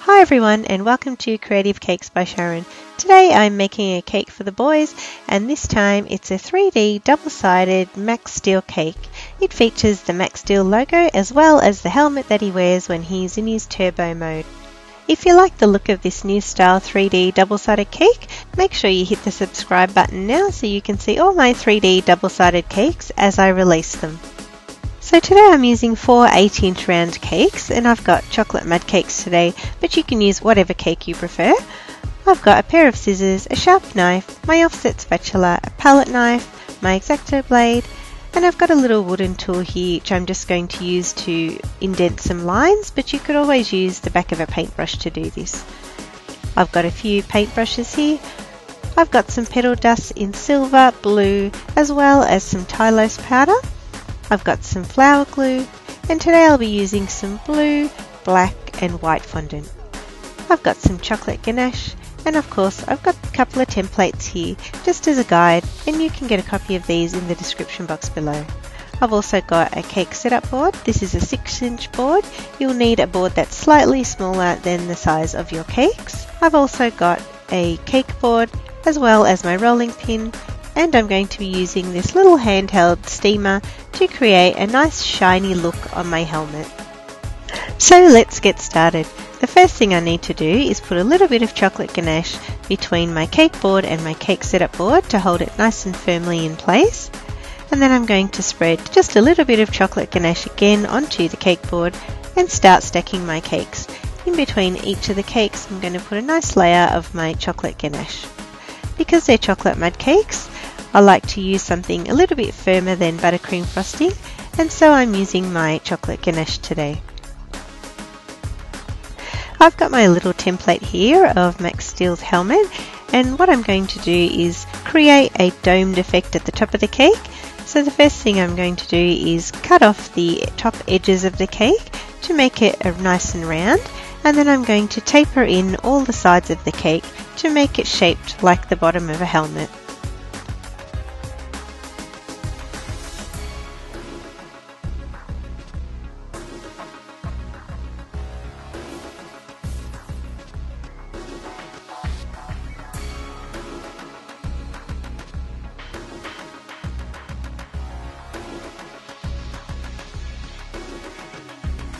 Hi everyone and welcome to Creative Cakes by Sharon. Today I'm making a cake for the boys and this time it's a 3D double-sided Max Steel cake. It features the Max Steel logo as well as the helmet that he wears when he's in his turbo mode. If you like the look of this new style 3D double-sided cake, make sure you hit the subscribe button now so you can see all my 3D double-sided cakes as I release them. So today I'm using 4 8-inch round cakes and I've got chocolate mud cakes today, but you can use whatever cake you prefer. I've got a pair of scissors, a sharp knife, my offset spatula, a palette knife, my x-acto blade, and I've got a little wooden tool here which I'm just going to use to indent some lines, but you could always use the back of a paintbrush to do this. I've got a few paintbrushes here. I've got some petal dust in silver, blue, as well as some Tylose powder. I've got some flour glue, and today I'll be using some blue, black and white fondant. I've got some chocolate ganache, and of course I've got a couple of templates here just as a guide, and you can get a copy of these in the description box below. I've also got a cake setup board. This is a 6-inch board. You'll need a board that's slightly smaller than the size of your cakes. I've also got a cake board as well as my rolling pin, and I'm going to be using this little handheld steamer to create a nice shiny look on my helmet. So let's get started. The first thing I need to do is put a little bit of chocolate ganache between my cake board and my cake setup board to hold it nice and firmly in place. And then I'm going to spread just a little bit of chocolate ganache again onto the cake board and start stacking my cakes. In between each of the cakes I'm going to put a nice layer of my chocolate ganache. Because they're chocolate mud cakes, I like to use something a little bit firmer than buttercream frosting, and so I'm using my chocolate ganache today. I've got my little template here of Max Steel's helmet, and what I'm going to do is create a domed effect at the top of the cake. So the first thing I'm going to do is cut off the top edges of the cake to make it nice and round, and then I'm going to taper in all the sides of the cake to make it shaped like the bottom of a helmet.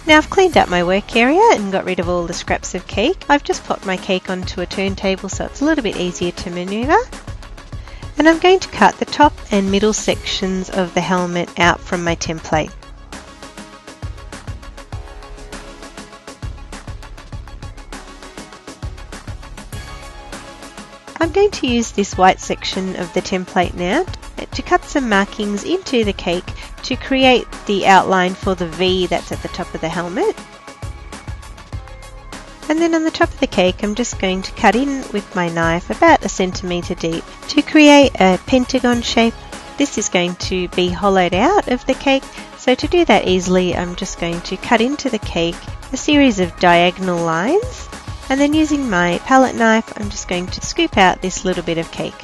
Now I've cleaned up my work area and got rid of all the scraps of cake. I've just popped my cake onto a turntable so it's a little bit easier to maneuver. And I'm going to cut the top and middle sections of the helmet out from my template. I'm going to use this white section of the template now to cut some markings into the cake to create the outline for the V that's at the top of the helmet. And then on the top of the cake I'm just going to cut in with my knife about 1 centimetre deep to create a pentagon shape. This is going to be hollowed out of the cake, so to do that easily I'm just going to cut into the cake a series of diagonal lines, and then using my palette knife I'm just going to scoop out this little bit of cake.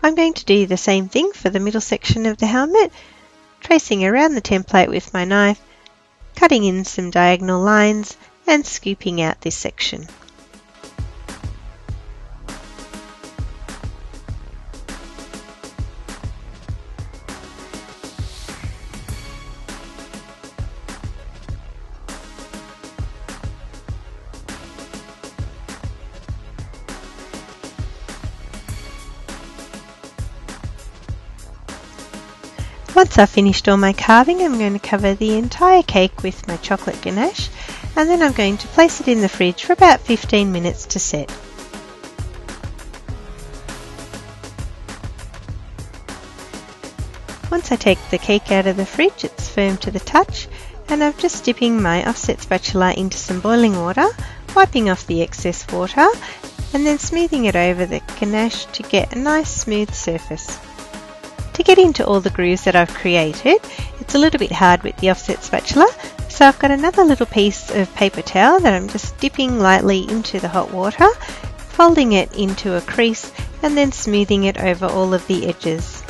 I'm going to do the same thing for the middle section of the helmet, tracing around the template with my knife, cutting in some diagonal lines and scooping out this section. Once I've finished all my carving, I'm going to cover the entire cake with my chocolate ganache, and then I'm going to place it in the fridge for about 15 minutes to set. Once I take the cake out of the fridge, it's firm to the touch, and I'm just dipping my offset spatula into some boiling water, wiping off the excess water, and then smoothing it over the ganache to get a nice smooth surface. To get into all the grooves that I've created, it's a little bit hard with the offset spatula, so I've got another little piece of paper towel that I'm just dipping lightly into the hot water, folding it into a crease and then smoothing it over all of the edges.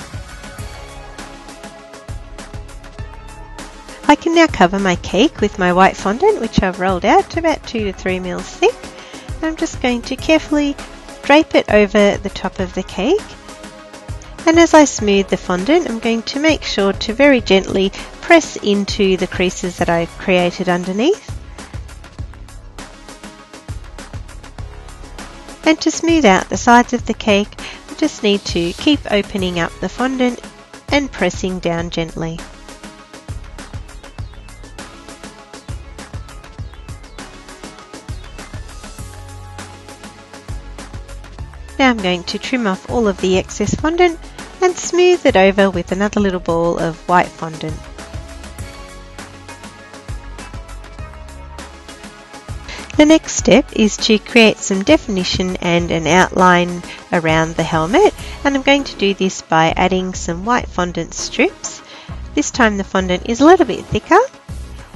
I can now cover my cake with my white fondant, which I've rolled out to about 2 to 3 mils thick. And I'm just going to carefully drape it over the top of the cake. And as I smooth the fondant, I'm going to make sure to very gently press into the creases that I've created underneath. And to smooth out the sides of the cake, I just need to keep opening up the fondant and pressing down gently. Now I'm going to trim off all of the excess fondant and smooth it over with another little ball of white fondant. The next step is to create some definition and an outline around the helmet, and I'm going to do this by adding some white fondant strips. This time the fondant is a little bit thicker,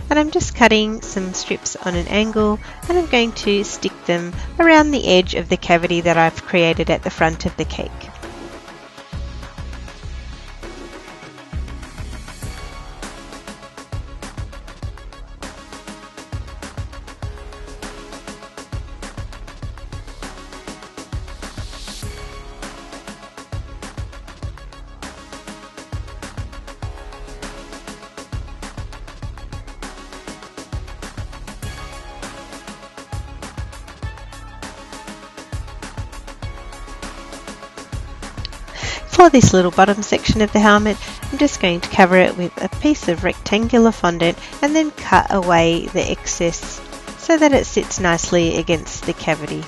and I'm just cutting some strips on an angle, and I'm going to stick them around the edge of the cavity that I've created at the front of the cake. For this little bottom section of the helmet, I'm just going to cover it with a piece of rectangular fondant and then cut away the excess so that it sits nicely against the cavity.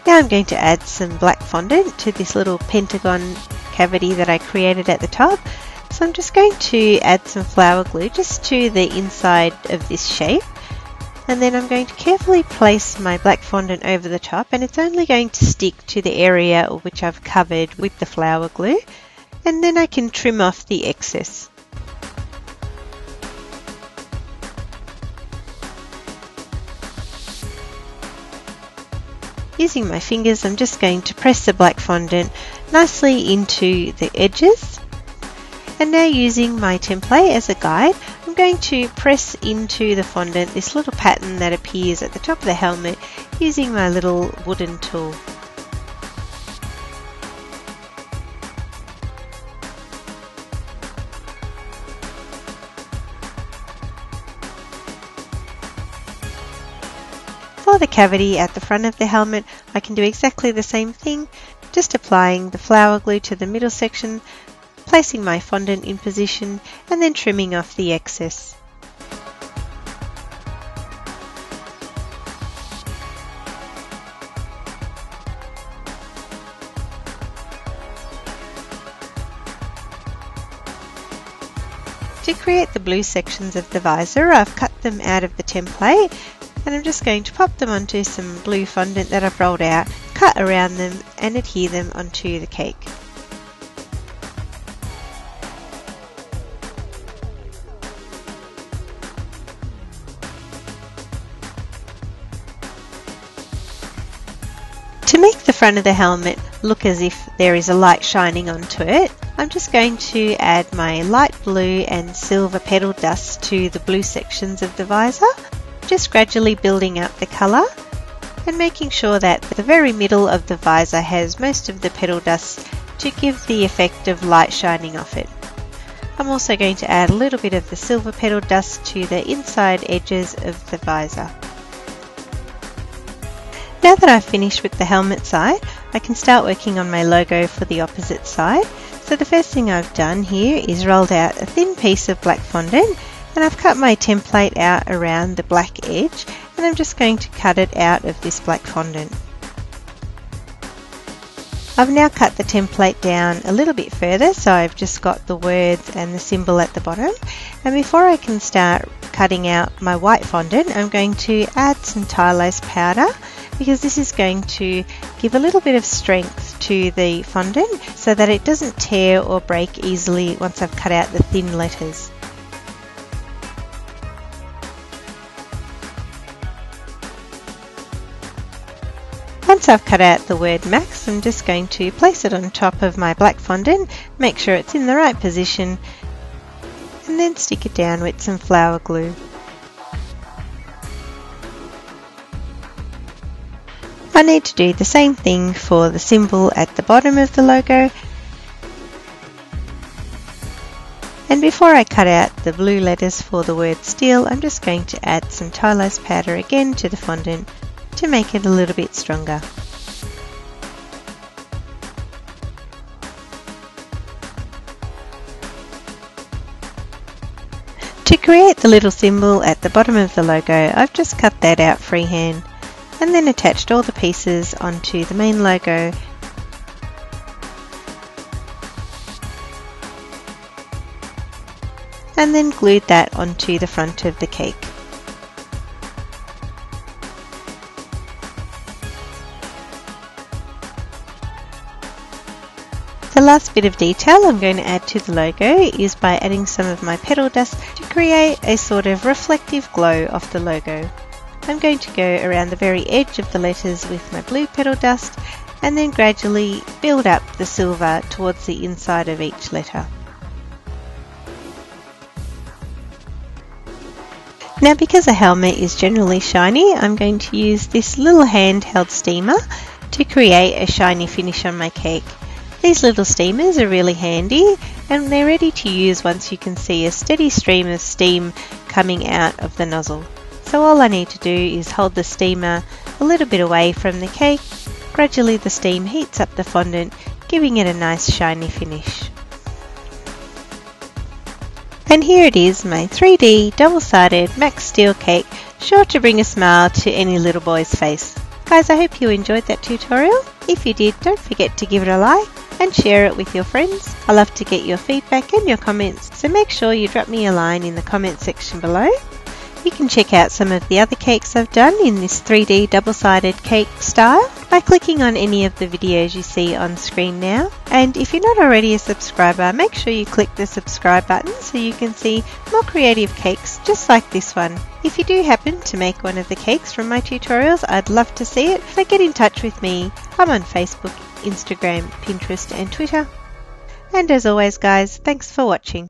Now I'm going to add some black fondant to this little pentagon cavity that I created at the top. So I'm just going to add some flour glue just to the inside of this shape. And then I'm going to carefully place my black fondant over the top, and it's only going to stick to the area which I've covered with the flour glue, and then I can trim off the excess. Using my fingers, I'm just going to press the black fondant nicely into the edges. And now using my template as a guide, I'm going to press into the fondant this little pattern that appears at the top of the helmet using my little wooden tool. For the cavity at the front of the helmet, I can do exactly the same thing, just applying the flour glue to the middle section, placing my fondant in position, and then trimming off the excess. To create the blue sections of the visor, I've cut them out of the template, and I'm just going to pop them onto some blue fondant that I've rolled out, cut around them and adhere them onto the cake. To make the front of the helmet look as if there is a light shining onto it, I'm just going to add my light blue and silver petal dust to the blue sections of the visor, just gradually building up the colour and making sure that the very middle of the visor has most of the petal dust to give the effect of light shining off it. I'm also going to add a little bit of the silver petal dust to the inside edges of the visor. Now that I've finished with the helmet side, I can start working on my logo for the opposite side. So the first thing I've done here is rolled out a thin piece of black fondant, and I've cut my template out around the black edge, and I'm just going to cut it out of this black fondant. I've now cut the template down a little bit further, so I've just got the words and the symbol at the bottom. And before I can start cutting out my white fondant, I'm going to add some Tylose powder, because this is going to give a little bit of strength to the fondant so that it doesn't tear or break easily once I've cut out the thin letters. Once Once I've cut out the word Max, I'm just going to place it on top of my black fondant, make sure it's in the right position, and then stick it down with some flour glue. I need to do the same thing for the symbol at the bottom of the logo. And before I cut out the blue letters for the word steel, I'm just going to add some Tylose powder again to the fondant to make it a little bit stronger. To create the little symbol at the bottom of the logo, I've just cut that out freehand and then attached all the pieces onto the main logo. And then glued that onto the front of the cake. The last bit of detail I'm going to add to the logo is by adding some of my petal dust to create a sort of reflective glow of the logo. I'm going to go around the very edge of the letters with my blue petal dust and then gradually build up the silver towards the inside of each letter. Now, because a helmet is generally shiny, I'm going to use this little handheld steamer to create a shiny finish on my cake. These little steamers are really handy and they're ready to use once you can see a steady stream of steam coming out of the nozzle. So all I need to do is hold the steamer a little bit away from the cake. Gradually the steam heats up the fondant, giving it a nice shiny finish. And here it is, my 3D double-sided max steel cake, sure to bring a smile to any little boy's face. Guys, I hope you enjoyed that tutorial. If you did, don't forget to give it a like and share it with your friends. I love to get your feedback and your comments, so make sure you drop me a line in the comment section below. You can check out some of the other cakes I've done in this 3D double-sided cake style by clicking on any of the videos you see on screen now. And if you're not already a subscriber, make sure you click the subscribe button so you can see more creative cakes just like this one. If you do happen to make one of the cakes from my tutorials, I'd love to see it, so get in touch with me. I'm on Facebook, Instagram, Pinterest and Twitter. And as always guys, thanks for watching.